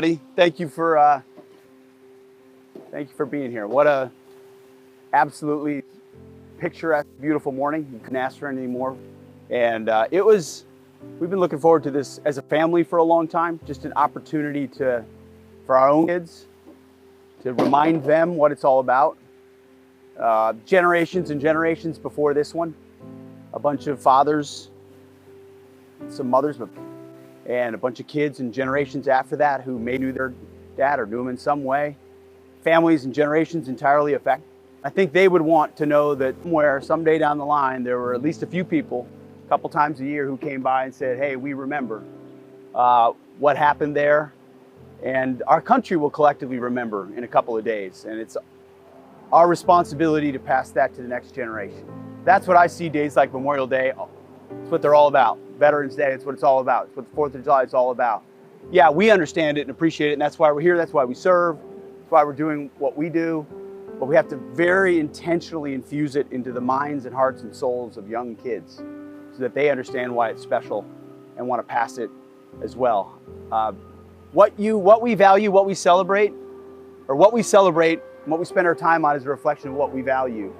Thank you for being here. What a absolutely picturesque, beautiful morning. You couldn't ask for anything more. And we've been looking forward to this as a family for a long time. Just an opportunity for our own kids to remind them what it's all about. Generations and generations before this one, a bunch of fathers, some mothers, and a bunch of kids and generations after that who may knew their dad or knew him in some way. Families and generations entirely affected. I think they would want to know that somewhere, someday down the line, there were at least a few people, a couple times a year, who came by and said, hey, we remember what happened there. And our country will collectively remember in a couple of days. And it's our responsibility to pass that to the next generation. That's what I see days like Memorial Day. It's what they're all about. Veterans Day, it's what it's all about. It's what the 4th of July is all about. Yeah, we understand it and appreciate it, and that's why we're here, that's why we serve, that's why we're doing what we do. But we have to very intentionally infuse it into the minds and hearts and souls of young kids so that they understand why it's special and want to pass it as well. What we value, what we celebrate, and what we spend our time on is a reflection of what we value.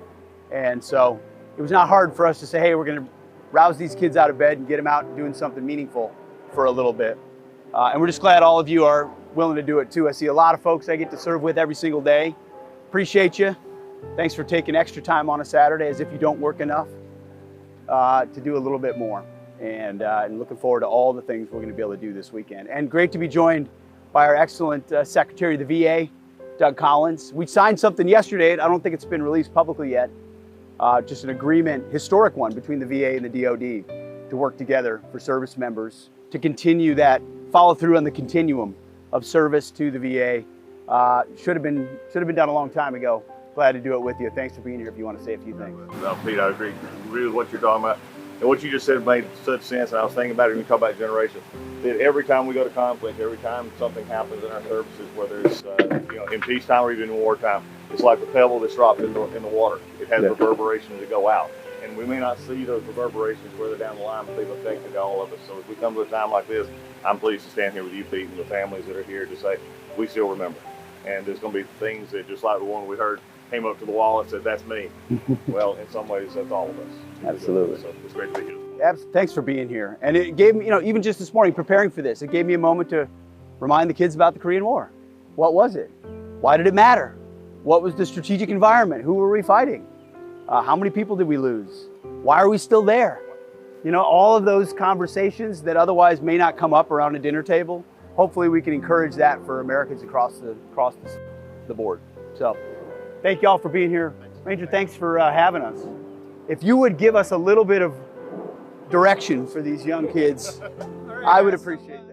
And so it was not hard for us to say, hey, we're going to rouse these kids out of bed and get them out and doing something meaningful for a little bit. And we're just glad all of you are willing to do it too. I see a lot of folks I get to serve with every single day. Appreciate you. Thanks for taking extra time on a Saturday as if you don't work enough to do a little bit more. And looking forward to all the things we're going to be able to do this weekend. And great to be joined by our excellent Secretary of the VA, Doug Collins. We signed something yesterday. I don't think it's been released publicly yet. Just an agreement, historic one, between the VA and the DoD to work together for service members to continue that follow through on the continuum of service to the VA. Should have been done a long time ago. Glad to do it with you. Thanks for being here. If you want to say a few things. No, Pete, I agree with what you're talking about. And what you just said made such sense. And I was thinking about it when you talk about generations. That every time we go to conflict, every time something happens in our services, whether it's in peacetime or even in wartime, it's like a pebble that's dropped in the water. It has reverberations that go out. And we may not see those reverberations further down the line, but they've affected all of us. So as we come to a time like this, I'm pleased to stand here with you, Pete, and the families that are here to say, we still remember. And there's going to be things that, just like the one we heard, came up to the wall and said, that's me. Well, in some ways, that's all of us. Absolutely. So it's great to be here. Thanks for being here. And it gave me, even just this morning, preparing for this, it gave me a moment to remind the kids about the Korean War. What was it? Why did it matter? What was the strategic environment? Who were we fighting? How many people did we lose? Why are we still there? All of those conversations that otherwise may not come up around a dinner table. Hopefully we can encourage that for Americans across the board. So thank you all for being here. Ranger, thanks for having us. If you would give us a little bit of direction for these young kids, I would appreciate that.